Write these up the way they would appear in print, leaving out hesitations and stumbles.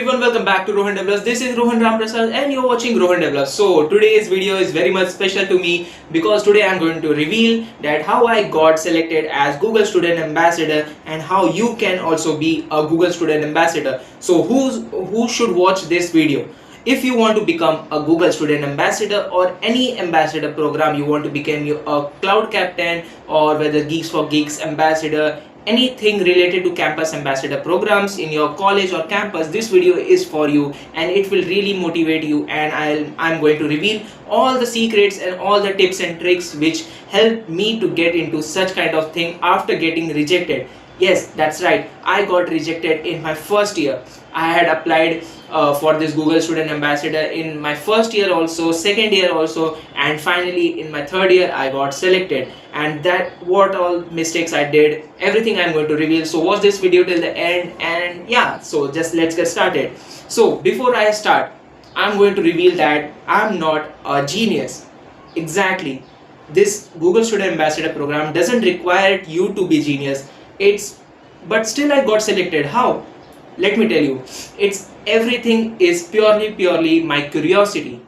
everyone, welcome back to Rohan Develops. This is Rohan Ramprasad and you're watching Rohan Develops. So today's video is very much special to me because today I'm going to reveal that how I got selected as Google Student Ambassador and how you can also be a Google Student Ambassador. So who should watch this video? If you want to become a Google Student Ambassador or any ambassador program, you want to become a cloud captain or whether Geeks for Geeks ambassador, anything related to campus ambassador programs in your college or campus, this video is for you and it will really motivate you, and I'm going to reveal all the secrets and all the tips and tricks which helped me to get into such kind of thing after getting rejected. Yes, that's right, I got rejected in my first year. I had applied for this Google Student Ambassador in my first year also, second year also, and finally in my third year I got selected. And that what all mistakes I did, everything I'm going to reveal. So watch this video till the end, and yeah, so just let's get started. So before I start, I'm going to reveal that I'm not a genius. Exactly. This Google Student Ambassador program doesn't require you to be genius. But still I got selected. How? Let me tell you, everything is purely my curiosity.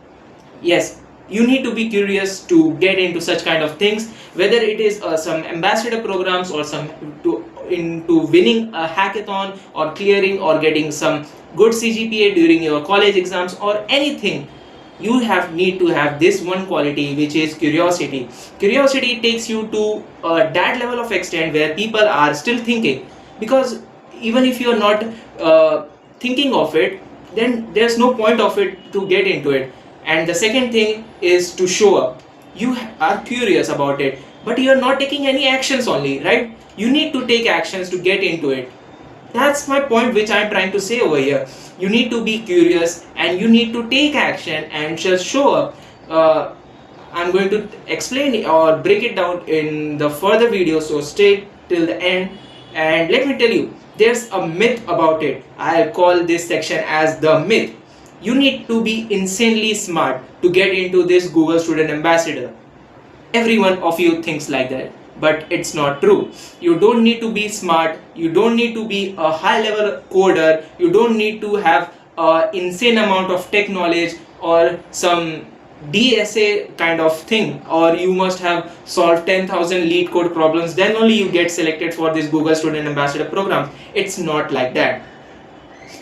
Yes, you need to be curious to get into such kind of things, whether it is some ambassador programs or into winning a hackathon or clearing or getting some good CGPA during your college exams or anything. You need to have this one quality, which is curiosity. Curiosity takes you to that level of extent where people are still thinking, because even if you're not thinking of it, then there's no point of it to get into it. And the second thing is to show up. You are curious about it, but you're not taking any actions only, right? You need to take actions to get into it. That's my point which I'm trying to say over here. You need to be curious and you need to take action and just show up. I'm going to explain or break it down in the further video, so stay till the end. And let me tell you, there's a myth about it. I'll call this section as the myth. You need to be insanely smart to get into this Google Student Ambassador. Every one of you thinks like that, but it's not true. You don't need to be smart, you don't need to be a high level coder, you don't need to have an insane amount of tech knowledge or some DSA kind of thing, or you must have solved 10,000 lead code problems, then only you get selected for this Google Student Ambassador program. It's not like that.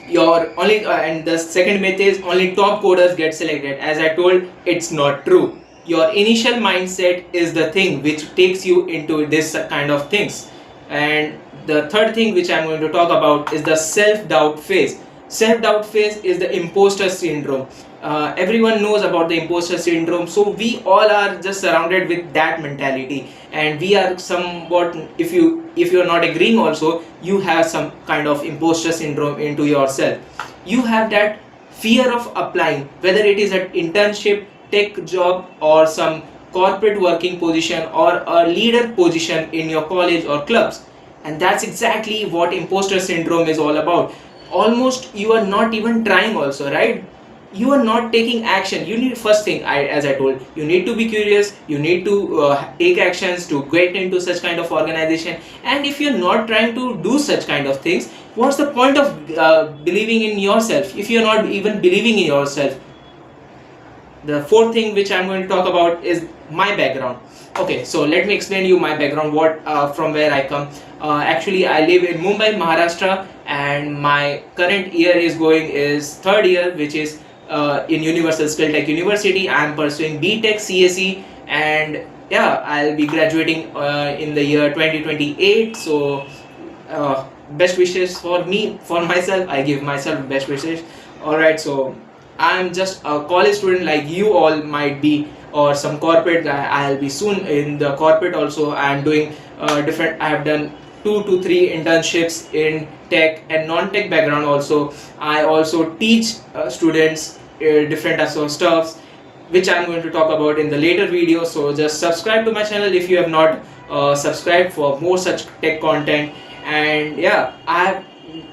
And the second myth is only top coders get selected. As I told, it's not true. Your initial mindset is the thing which takes you into this kind of things. And the third thing which I'm going to talk about is the self-doubt phase. Self-doubt phase is the imposter syndrome. Everyone knows about the imposter syndrome, so we all are just surrounded with that mentality, and we are somewhat, if you're not agreeing also, you have some kind of imposter syndrome into yourself. You have that fear of applying, whether it is an internship, tech job, or some corporate working position or a leader position in your college or clubs. And that's exactly what imposter syndrome is all about. Almost you are not even trying also, right? You are not taking action. You need, first thing, as I told, you need to be curious, you need to take actions to get into such kind of organization. And if you're not trying to do such kind of things, what's the point of believing in yourself if you're not even believing in yourself? The fourth thing which I'm going to talk about is my background. Okay, so let me explain you my background, from where I come. Actually, I live in Mumbai, Maharashtra, and my current year is third year, which is in Universal Skill Tech University. I am pursuing BTech CSE, and yeah, I'll be graduating in the year 2028. So best wishes for myself. I give myself best wishes. Alright, so I'm just a college student like you all might be, or some corporate guy. I'll be soon in the corporate also. I'm doing I have done 2 to 3 internships in tech and non-tech background also. I also teach students different types of stuffs, which I'm going to talk about in the later video. So just subscribe to my channel if you have not subscribed for more such tech content. And yeah,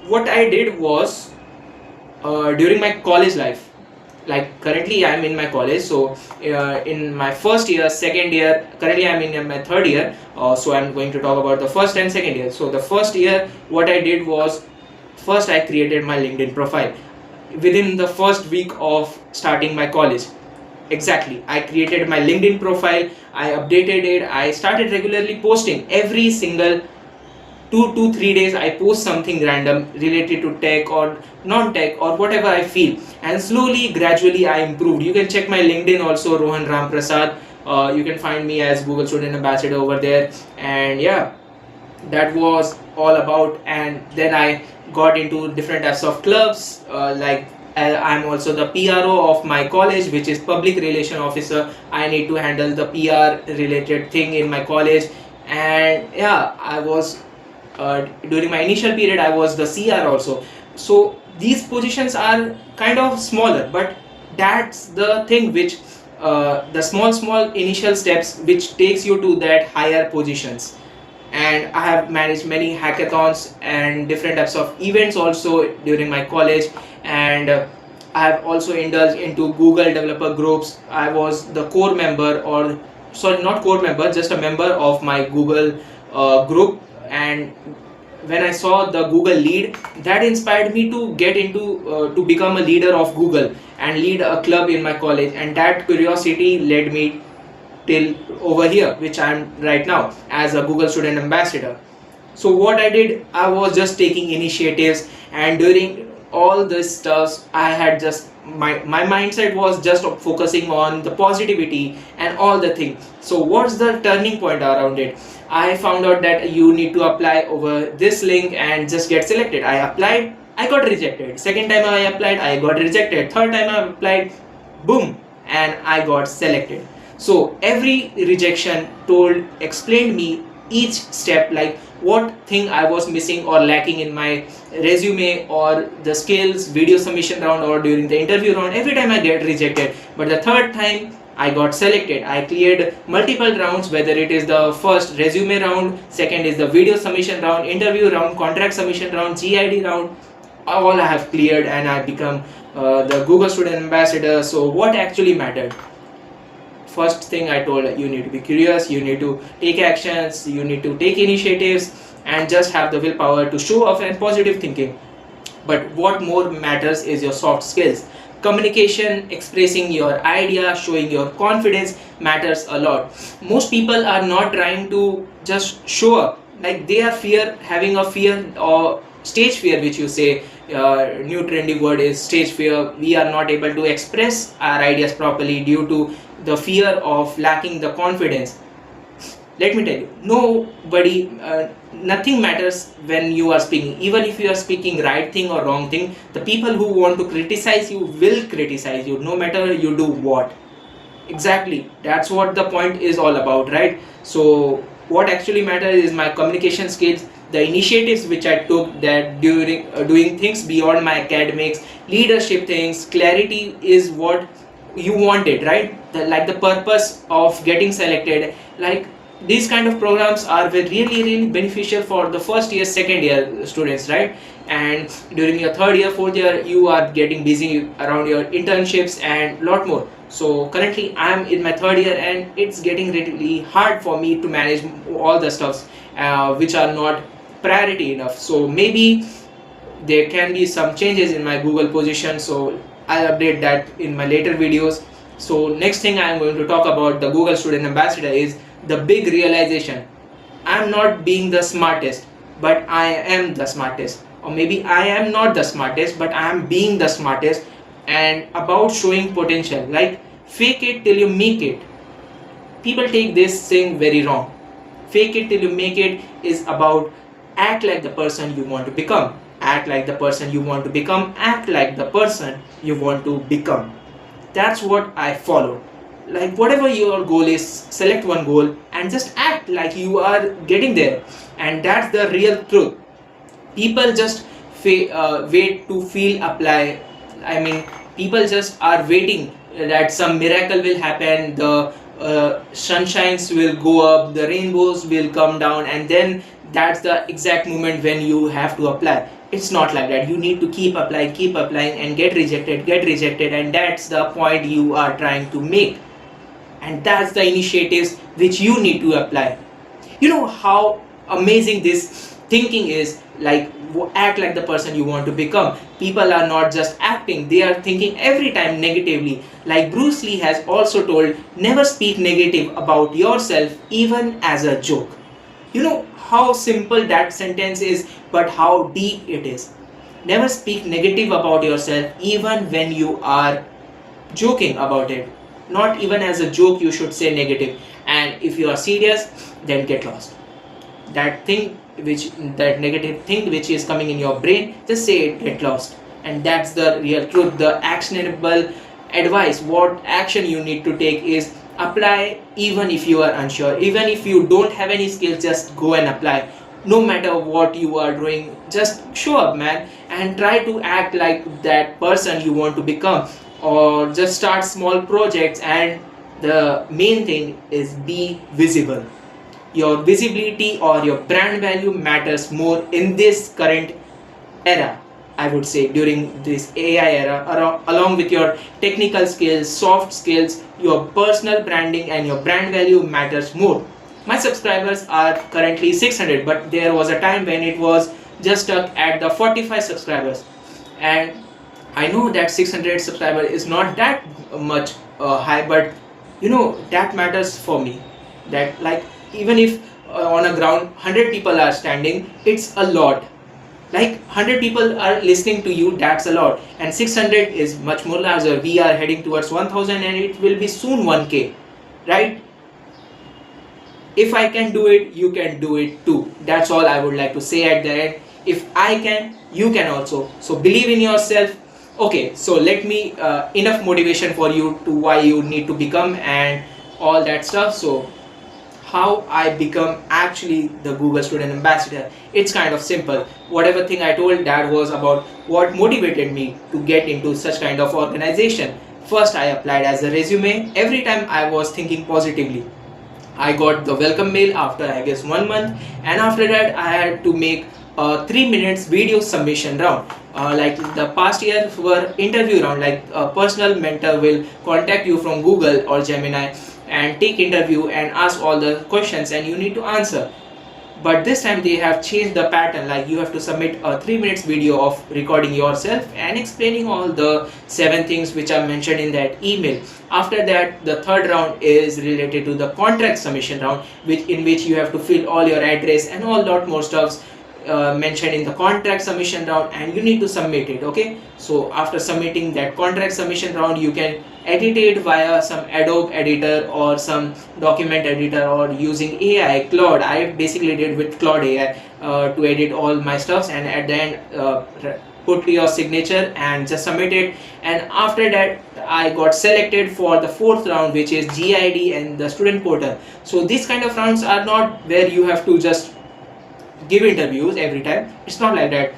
what I did was during my college life, like currently I'm in my college, so in my first year, second year, currently I'm in my third year, so I'm going to talk about the first and second year. So the first year, what I did was, first I created my LinkedIn profile. within the first week of starting my college. Exactly. I created my LinkedIn profile, I updated it, I started regularly posting every single 2 to 3 days. I post something random related to tech or non-tech or whatever I feel, and slowly, gradually, I improved. You can check my LinkedIn also, Rohan Ram Prasad. You can find me as Google Student Ambassador over there, and yeah, that was all about. And then I got into different types of clubs, like I'm also the PRO of my college, which is public relation officer. I need to handle the PR related thing in my college. And yeah, I was during my initial period I was the CR also. So these positions are kind of smaller, but that's the thing which the small initial steps which takes you to that higher positions. And I have managed many hackathons and different types of events also during my college. And I have also indulged into Google developer groups. I was the core member, or sorry, not core member, just a member of my Google group. And when I saw the Google lead, that inspired me to get into to become a leader of Google and lead a club in my college. And that curiosity led me till over here, which I am right now as a Google Student Ambassador. So what I did, I was just taking initiatives, and during all this stuff, I had just my mindset was just focusing on the positivity and all the things. So what's the turning point around it? I found out that you need to apply over this link and just get selected. I applied, I got rejected. Second time I applied, I got rejected. Third time I applied, boom, and I got selected. So every rejection explained me each step, like what thing I was missing or lacking in my resume or the skills, video submission round or during the interview round. Every time I get rejected, but the third time I got selected. I cleared multiple rounds, whether it is the first resume round, second is the video submission round, interview round, contract submission round, GID round. All I have cleared, and I become the Google Student Ambassador. So what actually mattered? First thing I told, you need to be curious, you need to take actions, you need to take initiatives, and just have the willpower to show off and positive thinking. But what more matters is your soft skills. Communication, expressing your idea, showing your confidence matters a lot. Most people are not trying to just show up, like they are having a fear or stage fear, which you say. New trendy word is stage fear. We are not able to express our ideas properly due to the fear of lacking the confidence. Let me tell you, nothing matters when you are speaking. Even if you are speaking right thing or wrong thing, the people who want to criticize you will criticize you, no matter you do what. Exactly, that's what the point is all about, right? So what actually matters is my communication skills, the initiatives which I took, that during doing things beyond my academics, leadership things. Clarity is what you wanted, right? Like the purpose of getting selected, like these kind of programs are really beneficial for the first year, second year students, right? And during your third year, fourth year, you are getting busy around your internships and lot more. So currently I'm in my third year, and it's getting really hard for me to manage all the stuffs which are not priority enough. So maybe there can be some changes in my Google position, so I'll update that in my later videos. So next thing I'm going to talk about the Google Student Ambassador is the big realization. I'm not being the smartest, but I am the smartest. Or maybe I am not the smartest, but I am being the smartest, and about showing potential. Like fake it till you make it. People take this thing very wrong. Fake it till you make it is about act like the person you want to become. Act like the person you want to become. Act like the person you want to become. That's what I follow. Like whatever your goal is, select one goal and just act like you are getting there. And that's the real truth. People just wait to feel apply. I mean, people just are waiting that some miracle will happen, the sunshines will go up, the rainbows will come down, and then that's the exact moment when you have to apply. It's not like that. You need to keep applying and get rejected, and that's the point you are trying to make. And that's the initiatives which you need to apply. You know how amazing this thinking is like act like the person you want to become. People are not just acting, they are thinking every time negatively. Like Bruce Lee has also told, never speak negative about yourself even as a joke. You know how simple that sentence is, but how deep it is. Never speak negative about yourself even when you are joking about it. Not even as a joke you should say negative. And if you are serious, then get lost. That thing which, that negative thing which is coming in your brain, just say it, get lost. And that's the real truth. The actionable advice, what action you need to take is apply. Even if you are unsure, even if you don't have any skills, just go and apply. No matter what you are doing, just show up, man, and try to act like that person you want to become, or just start small projects. And the main thing is be visible. Your visibility or your brand value matters more in this current era, I would say, during this AI era. Along with your technical skills, soft skills, your personal branding and your brand value matters more. My subscribers are currently 600, but there was a time when it was just stuck at the 45 subscribers. And I know that 600 subscriber is not that much high, but that matters for me. That, like, even if on a ground 100 people are standing, it's a lot. Like 100 people are listening to you, that's a lot. And 600 is much more larger. We are heading towards 1000 and it will be soon 1k, right? If I can do it, you can do it too. That's all I would like to say at the end. If I can, you can also. So believe in yourself. Okay, so let me enough motivation for you to why you need to become and all that stuff. So how I become actually the Google Student Ambassador. It's kind of simple. Whatever thing I told, that was about what motivated me to get into such kind of organization. First, I applied as a resume. Every time I was thinking positively. I got the welcome mail after, I guess, 1 month, and after that I had to make a 3 minutes video submission round. Like the past year were interview round, like a personal mentor will contact you from Google or Gemini and take interview and ask all the questions and you need to answer. But this time they have changed the pattern, like you have to submit a 3 minutes video of recording yourself and explaining all the 7 things which are mentioned in that email. After that, the third round is related to the contract submission round, in which you have to fill all your address and all lot more stuffs mentioned in the contract submission round, and you need to submit it. Okay, so after submitting that contract submission round, you can edit it via some Adobe editor or some document editor, or using AI Claude. I basically did with Claude AI to edit all my stuffs, and at the end put your signature and just submit it. And after that I got selected for the fourth round, which is GID and the student portal. So these kind of rounds are not where you have to just give interviews every time. It's not like that.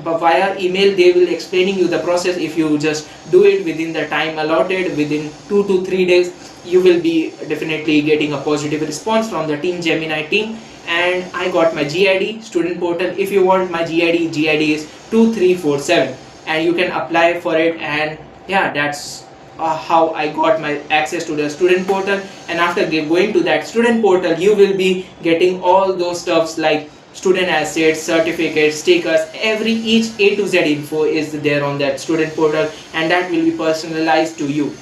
But via email they will explaining you the process. If you just do it within the time allotted, within 2 to 3 days, you will be definitely getting a positive response from the team Gemini team. And I got my GID student portal. If you want my GID is 2347 and you can apply for it. And yeah, that's how I got my access to the student portal. And after going to that student portal, you will be getting all those stuffs like student assets, certificates, stickers, each A to Z info is there on that student portal, and that will be personalized to you.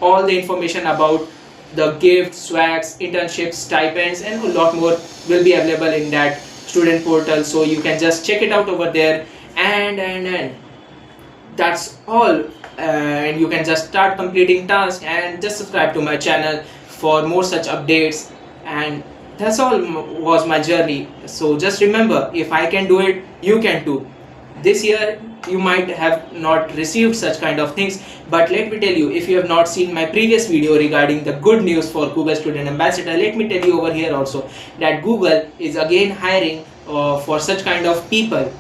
All the information about the gifts, swags, internships, stipends, and a lot more will be available in that student portal. So you can just check it out over there, and that's all. And you can just start completing tasks and just subscribe to my channel for more such updates. And that's all was my journey. So just remember, if I can do it, you can too. This year you might have not received such kind of things, but let me tell you, if you have not seen my previous video regarding the good news for Google Student Ambassador, let me tell you over here also that Google is again hiring for such kind of people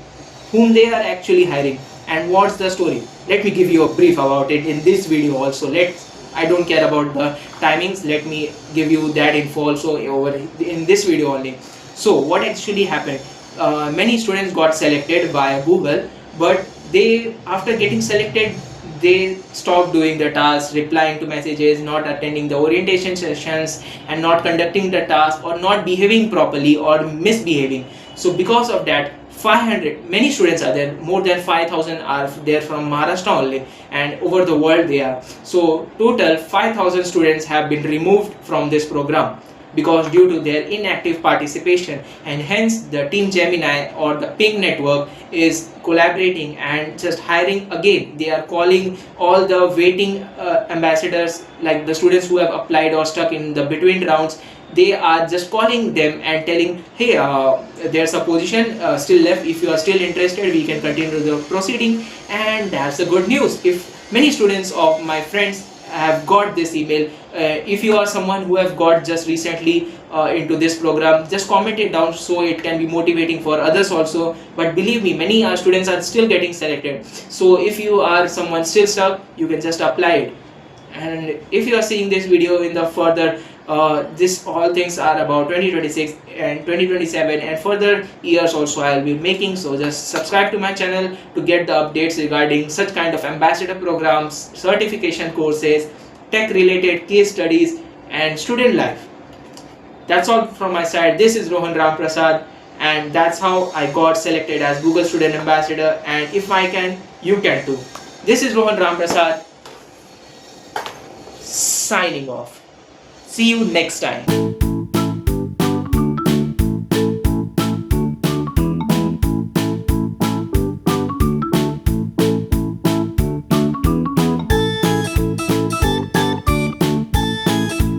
whom they are actually hiring. And what's the story? Let me give you a brief about it in this video also. I don't care about the timings, let me give you that info also over in this video only. So what actually happened, many students got selected by Google, but they, after getting selected, they stopped doing the tasks, replying to messages, not attending the orientation sessions, and not conducting the task, or not behaving properly or misbehaving. So because of that, 500 many students are there, more than 5,000 are there from Maharashtra only, and over the world they are. So total 5,000 students have been removed from this program because due to their inactive participation, and hence the team Gemini or the ping network is collaborating and just hiring again. They are calling all the waiting ambassadors, like the students who have applied or stuck in the between rounds. They are just calling them and telling, hey, there's a position still left. If you are still interested, we can continue the proceeding. And that's the good news. If many students of my friends have got this email, if you are someone who have got just recently into this program, just comment it down so it can be motivating for others also. But believe me, many students are still getting selected. So if you are someone still stuck, you can just apply it. And if you are seeing this video in the further, this all things are about 2026 and 2027 and further years also I will be making. So just subscribe to my channel to get the updates regarding such kind of ambassador programs, certification courses, tech related case studies, and student life. That's all from my side. This is Rohan Ramprasad, and that's how I got selected as Google Student Ambassador. And if I can, you can too. This is Rohan Ramprasad signing off. See you next time.